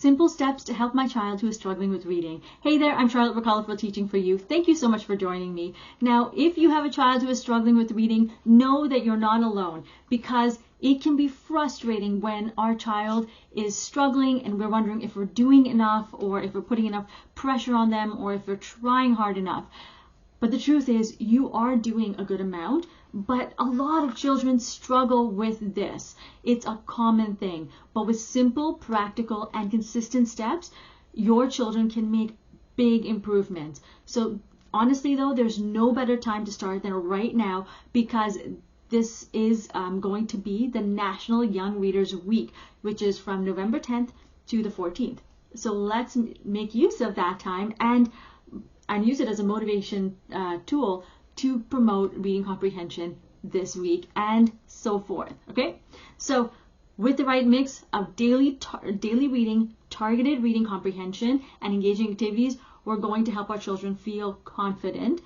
simple steps to help my child who is struggling with reading. Hey there, I'm Charlotte Recalla for Teaching for You. Thank you so much for joining me. Now, if you have a child who is struggling with reading, know that you're not alone, because it can be frustrating when our child is struggling and we're wondering if we're doing enough, or if we're putting enough pressure on them, or if we're trying hard enough. But the truth is, you are doing a good amount, but a lot of children struggle with this. It's a common thing. But with simple, practical, and consistent steps, your children can make big improvements. So honestly though, there's no better time to start than right now, because this is going to be the National Young Readers Week, which is from November 10th to the 14th. So let's make use of that time and use it as a motivation tool to promote reading comprehension this week and so forth. Okay, so with the right mix of daily reading, targeted reading comprehension, and engaging activities, we're going to help our children feel confident.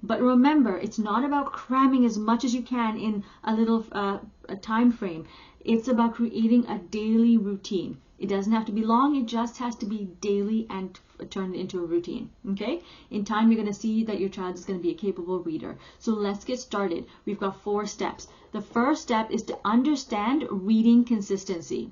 But remember, it's not about cramming as much as you can in a little time frame. It's about creating a daily routine. It doesn't have to be long, it just has to be daily and turned into a routine. Okay? In time, you're going to see that your child is going to be a capable reader. So let's get started. We've got 4 steps. The first step is to understand reading consistency.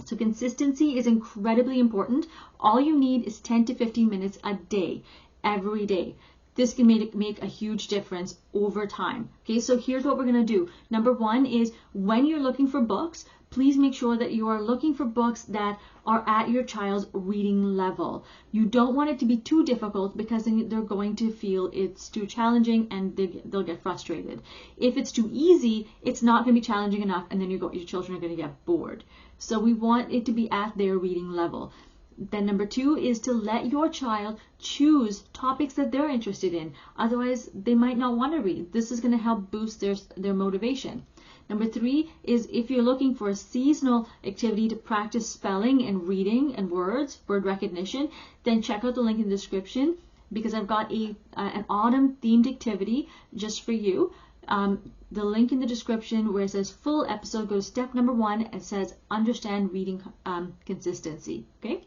So consistency is incredibly important. All you need is 10 to 15 minutes a day, every day. This can make a huge difference over time. Okay, so here's what we're going to do. Number 1 is, when you're looking for books, please make sure that you are looking for books that are at your child's reading level. You don't want it to be too difficult, because then they're going to feel it's too challenging and they'll get frustrated. If it's too easy, it's not going to be challenging enough, and then your children are going to get bored. So we want it to be at their reading level. Then number 2 is to let your child choose topics that they're interested in. Otherwise, they might not want to read. This is going to help boost their motivation. Number 3 is, if you're looking for a seasonal activity to practice spelling and reading and word recognition, then check out the link in the description, because I've got an autumn themed activity just for you. The link in the description where it says full episode, go to step number 1 and it says understand reading consistency. Okay.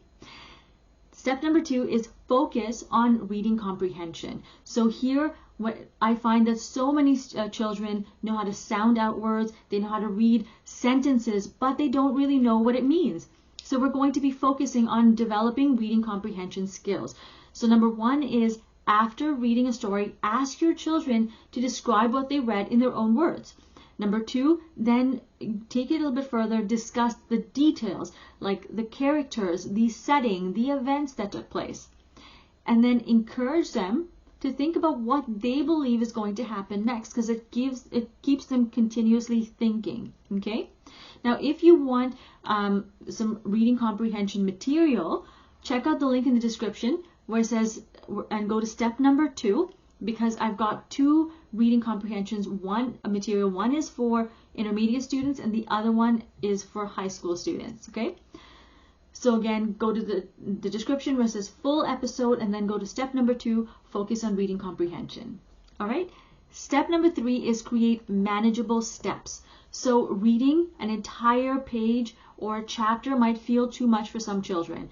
Step number 2 is focus on reading comprehension. So here, what I find that so many children know how to sound out words, they know how to read sentences, but they don't really know what it means. So we're going to be focusing on developing reading comprehension skills. So number 1 is, after reading a story, ask your children to describe what they read in their own words. Number 2, then take it a little bit further, discuss the details, like the characters, the setting, the events that took place. And then encourage them to think about what they believe is going to happen next, because it keeps them continuously thinking. Okay? Now, if you want some reading comprehension material, check out the link in the description where it says, and go to step number 2, because I've got 2 reading comprehensions. One is for intermediate students and the other one is for high school students. Okay, so again, go to the description where it says full episode, and then go to step number 2, focus on reading comprehension. All right, step number 3 is create manageable steps. So reading an entire page or a chapter might feel too much for some children,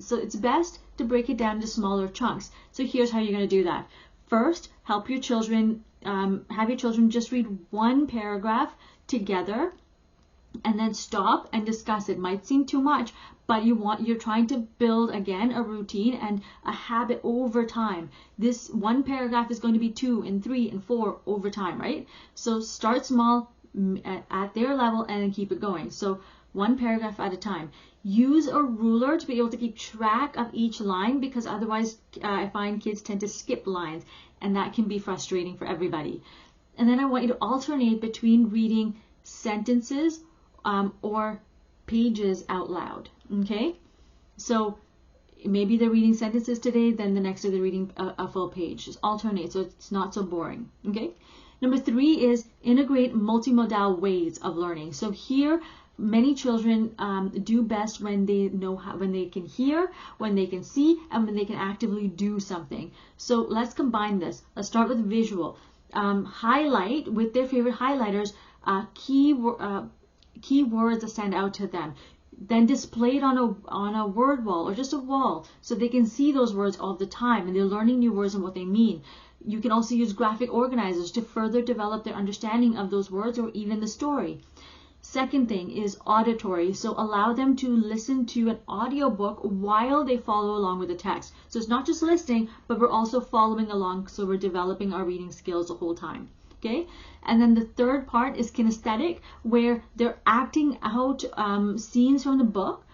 so it's best to break it down into smaller chunks. So here's how you're going to do that. First, help your children, have your children just read 1 paragraph together, and then stop and discuss it. Might seem too much, but you're trying to build, again, a routine and a habit over time. This 1 paragraph is going to be 2 and 3 and 4 over time, right? So start small at their level and then keep it going. So 1 paragraph at a time. Use a ruler to be able to keep track of each line, because otherwise I find kids tend to skip lines, and that can be frustrating for everybody. And then I want you to alternate between reading sentences or pages out loud. Okay, so maybe they're reading sentences today, then the next day they're reading a full page. Just alternate so it's not so boring. Okay. Number 3 is integrate multimodal ways of learning. So here, many children do best when they know when they can hear, when they can see, and when they can actively do something. So let's combine this. Let's start with visual. Highlight with their favorite highlighters key words that stand out to them. then display it on a word wall or just a wall so they can see those words all the time and they're learning new words and what they mean. You can also use graphic organizers to further develop their understanding of those words or even the story. Second thing is auditory. So allow them to listen to an audiobook while they follow along with the text. So it's not just listening, but we're also following along, so we're developing our reading skills the whole time. Okay, and then the third part is kinesthetic, where they're acting out scenes from the book,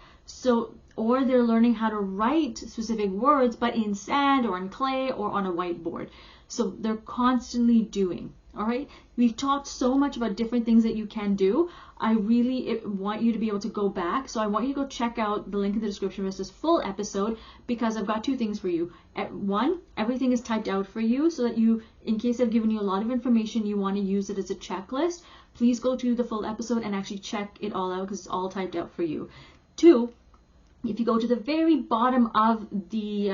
or they're learning how to write specific words, but in sand or in clay or on a whiteboard. So they're constantly doing. All right, we've talked so much about different things that you can do. I really want you to be able to go back. So I want you to go check out the link in the description for this full episode, because I've got two things for you. One, everything is typed out for you so that you, in case I've given you a lot of information, you want to use it as a checklist, please go to the full episode and actually check it all out because it's all typed out for you. Two, if you go to the very bottom of the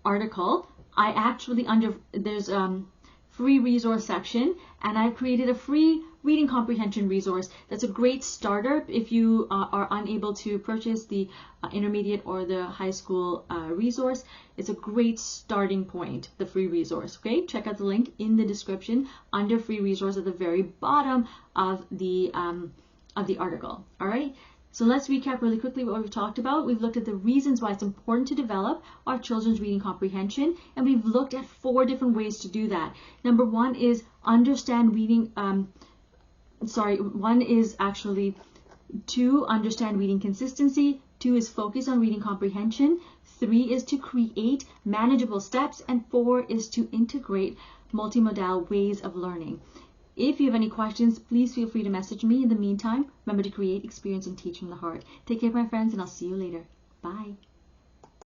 article, I actually there's free resource section, and I've created a free reading comprehension resource that's a great starter if you are unable to purchase the intermediate or the high school resource. It's a great starting point, the free resource. Okay, check out the link in the description under free resource at the very bottom of the article. All right. So let's recap really quickly what we've talked about. We've looked at the reasons why it's important to develop our children's reading comprehension, and we've looked at 4 different ways to do that. Number 1 is understand reading. One is actually to understand reading consistency. 2 is focus on reading comprehension. 3 is to create manageable steps, and 4 is to integrate multimodal ways of learning. If you have any questions, please feel free to message me. In the meantime, remember to create, experience, and teach from the heart. Take care, my friends, and I'll see you later. Bye.